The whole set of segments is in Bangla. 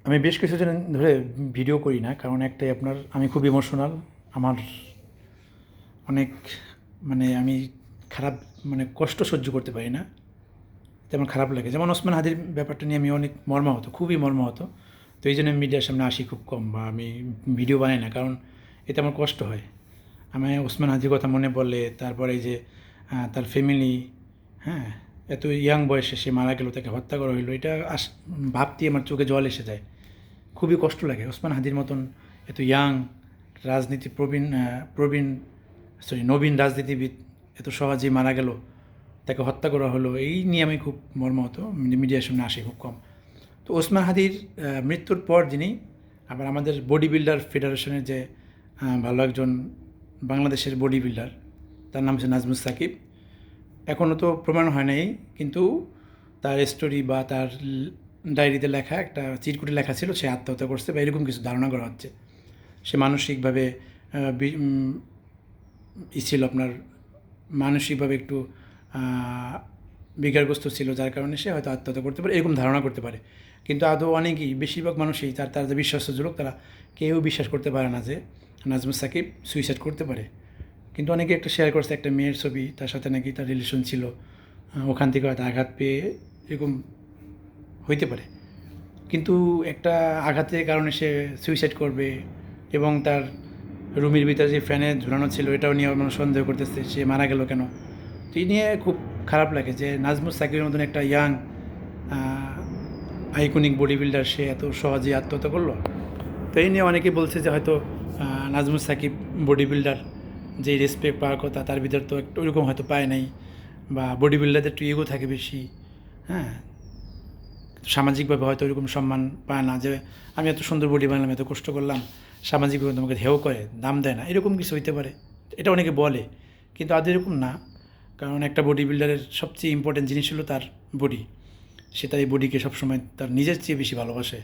আমি বেশ কিছুদিন ধরে ভিডিও করি না, কারণ একটাই আপনার, আমি খুব ইমোশনাল। আমার অনেক আমি খারাপ কষ্ট সহ্য করতে পারি না, তেমন খারাপ লাগে। যেমন ওসমান হাদির ব্যাপারটা নিয়ে আমি অনেক মর্মাহত, খুবই মর্মাহত। তো এই জন্য আমি মিডিয়ার সামনে আসি খুব কম, বা আমি ভিডিও বানাই না, কারণ এতে আমার কষ্ট হয়। আমি ওসমান হাদির কথা মনে পড়লে, তারপরে এই যে তার ফ্যামিলি, হ্যাঁ, এত ইয়াং বয়সে সে মারা গেল, তাকে হত্যা করা হইলো, এটা ভাবতেই আমার চোখে জল এসে যায়। খুবই কষ্ট লাগে। ওসমান হাদির মতন এত ইয়াং রাজনীতি প্রবীণ নবীন রাজনীতিবিদ এত সহজেই মারা গেল, তাকে হত্যা করা হলো, এই নিয়ে আমি খুব মর্মাহত। মিডিয়ার সামনে আসে খুব কম। তো ওসমান হাদির মৃত্যুর পর যিনি আবার আমাদের বডি বিল্ডার ফেডারেশনের যে ভালো একজন বাংলাদেশের বডি বিল্ডার, তার নাম হচ্ছে নাজমুস সাকিব। এখনও তো প্রমাণ হয় নাই, কিন্তু তার স্টোরি বা তার ডায়েরিতে লেখা একটা চিরকুটে লেখা ছিল সে আত্মহত্যা করছে, বা এরকম কিছু ধারণা করা হচ্ছে। সে মানসিকভাবে ছিল আপনার, মানসিকভাবে একটু বিকারগ্রস্ত ছিল, যার কারণে সে হয়তো আত্মহত্যা করতে পারে, এরকম ধারণা করতে পারে। কিন্তু আদৌ অনেকেই, বেশিরভাগ মানুষই, তার যে বিশ্বাস্য লোক, তারা কেউ বিশ্বাস করতে পারে না যে নাজমুস সাকিব সুইসাইড করতে পারে। কিন্তু অনেকে একটা শেয়ার করছে একটা মেয়ের ছবি, তার সাথে নাকি তার রিলেশন ছিল, ওখান থেকে হয়তো আঘাত পেয়ে এরকম হইতে পারে। কিন্তু একটা আঘাতের কারণে সে সুইসাইড করবে, এবং তার রুমের ভিতরে যে ফ্যানে ঝুলানো ছিল এটাও নিয়ে মানুষ সন্দেহ করতেছে সে মারা গেল কেন। তো এই নিয়ে খুব খারাপ লাগে যে নাজমুস সাকিবের মতন একটা ইয়াং আইকনিক বডি বিল্ডার সে এত সহজেই আত্মহত্যা করলো। তো এই নিয়ে অনেকে বলছে যে হয়তো নাজমুস সাকিব বডি বিল্ডার যে রেসপেক্ট পাওয়ার কথা তার ভিতর তো একটু ওইরকম হয়তো পায় নাই, বা বডি বিল্ডারদের একটু ইগো থাকে বেশি, হ্যাঁ, সামাজিকভাবে হয়তো ওইরকম সম্মান পায় না, যে আমি এত সুন্দর বডি বানালাম, এত কষ্ট করলাম, সামাজিকভাবে তোমাকে হেয় করে, দাম দেয় না, এরকম কিছু হইতে পারে। এটা অনেকে বলে, কিন্তু আদৌ এরকম না। কারণ একটা বডি বিল্ডারের সবচেয়ে ইম্পর্টেন্ট জিনিস হলো তার বডি। সে তার এই বডিকে সবসময় তার নিজের চেয়ে বেশি ভালোবাসে,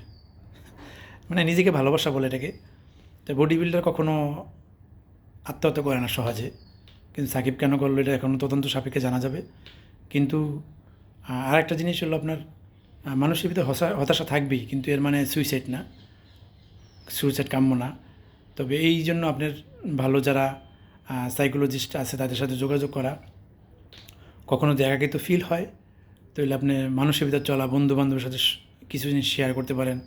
নিজেকে ভালোবাসা বলে এটাকে। তো বডি বিল্ডার কখনো আত্মহত্যা করে না সহজে। কিন্তু সাকিব কেন করলো এটা এখনও তদন্ত সাপেক্ষে জানা যাবে। কিন্তু আর একটা জিনিস হলো আপনার, মানুষের ভিতরে হতাশা থাকবেই, কিন্তু এর মানে সুইসাইড না, সুইসাইড কাম্য না। তবে এই জন্য আপনার ভালো যারা সাইকোলজিস্ট আছে তাদের সাথে যোগাযোগ করা। কখনও যদি একাকিত্ব ফিল হয়, তাহলে আপনি মানুষের ভিতর চলা, বন্ধু বান্ধবের সাথে কিছু জিনিস শেয়ার করতে পারেন,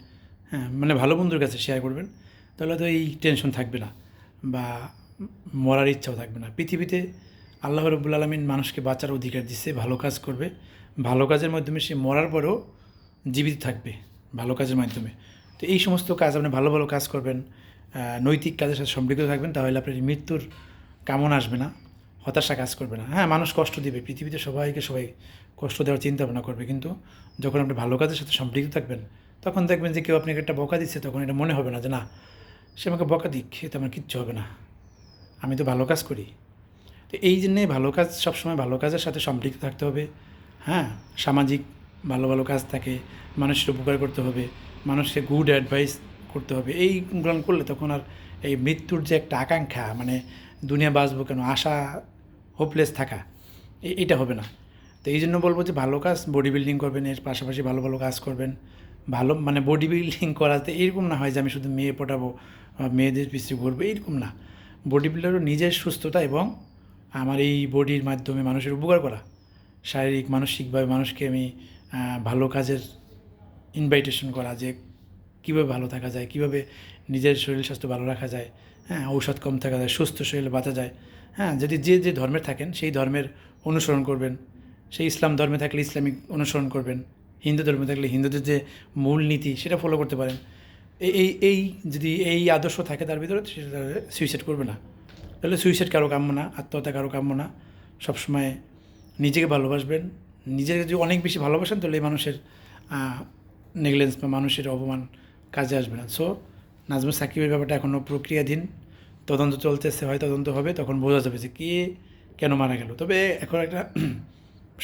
হ্যাঁ, ভালো বন্ধুর কাছে শেয়ার করবেন, তাহলে তো এই টেনশন থাকবে না, বা মরার ইচ্ছাও থাকবে না। পৃথিবীতে আল্লাহ রব্বুল আলমিন মানুষকে বাঁচার অধিকার দিচ্ছে, ভালো কাজ করবে, ভালো কাজের মাধ্যমে সে মরার পরেও জীবিত থাকবে, ভালো কাজের মাধ্যমে। তো এই সমস্ত কাজ আপনি ভালো ভালো কাজ করবেন, নৈতিক কাজের সাথে সম্পৃক্ত থাকবেন, তাহলে আপনার মৃত্যুর কামনা আসবে না, হতাশা কাজ করবে না। হ্যাঁ, মানুষ কষ্ট দিবে, পৃথিবীতে সবাইকে সবাই কষ্ট দেওয়ার চিন্তা ভাবনা করবে, কিন্তু যখন আপনি ভালো কাজের সাথে সম্পৃক্ত থাকবেন, তখন দেখবেন যে কেউ আপনাকে একটা বকা দিচ্ছে, তখন এটা মনে হবে না যে না, সে আমাকে বকা দিক, এতে আমার কিচ্ছু হবে না, আমি তো ভালো কাজ করি। তো এই জন্যে ভালো কাজ, সবসময় ভালো কাজের সাথে সম্পৃক্ত থাকতে হবে। হ্যাঁ, সামাজিক ভালো ভালো কাজ থাকে, মানুষের উপকার করতে হবে, মানুষকে গুড অ্যাডভাইস করতে হবে। এইগুলো করলে তখন আর এই মৃত্যুর যে একটা আকাঙ্ক্ষা, দুনিয়া বাঁচবো কেন, আশা, হোপলেস থাকা, এটা হবে না। তো এই জন্য বলবো যে ভালো কাজ, বডি বিল্ডিং করবেন, এর পাশাপাশি ভালো ভালো কাজ করবেন। ভালো বডি বিল্ডিং করাতে এরকম না হয় যে আমি শুধু মেয়ে পটাবো, মেয়েদের পিছিয়ে ঘুরবো, এরকম না। বডি বিল্ডারও নিজের সুস্থতা এবং আমার এই বডির মাধ্যমে মানুষের উপকার করা, শারীরিক মানসিকভাবে মানুষকে আমি ভালো কাজের ইনভাইটেশন করা, যে কীভাবে ভালো থাকা যায়, কীভাবে নিজের শরীর স্বাস্থ্য ভালো রাখা যায়, হ্যাঁ, ঔষধ কম থাকা যায়, সুস্থ শরীরে বাঁচা যায়। হ্যাঁ, যদি যে যে ধর্মের থাকেন সেই ধর্মের অনুসরণ করবেন, সেই ইসলাম ধর্মে থাকলে ইসলামিক অনুসরণ করবেন, হিন্দু ধর্মে থাকলে হিন্দুদের যে মূল নীতি সেটা ফলো করতে পারেন। এই যদি এই আদর্শ থাকে তার ভিতরে, সেটা সুইসাইড করবে না। তাহলে সুইসাইড কারো কাম্য না, আত্মহত্যা কারো কাম্য না। সবসময় নিজেকে ভালোবাসবেন। নিজেকে যদি অনেক বেশি ভালোবাসেন, তাহলে এই মানুষের নেগলেন্স বা মানুষের অপমান কাজে আসবে না। সো নাজমুস সাকিবের ব্যাপারটা এখনও প্রক্রিয়াধীন, তদন্ত চলতেছে, হয় তদন্ত হবে, তখন বোঝা যাবে যে কে কেন মারা গেল। তবে এখন একটা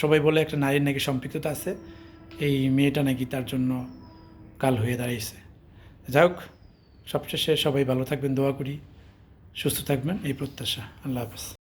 সবাই বলে একটা নারীর নাকি সম্পৃক্ততা আছে, এই মেয়েটা নাকি তার জন্য কাল হয়ে দাঁড়িয়েছে। যাই হোক, সবশেষে সবাই ভালো থাকবেন, দোয়া করি, সুস্থ থাকবেন, এই প্রত্যাশা। আল্লাহ হাফেজ।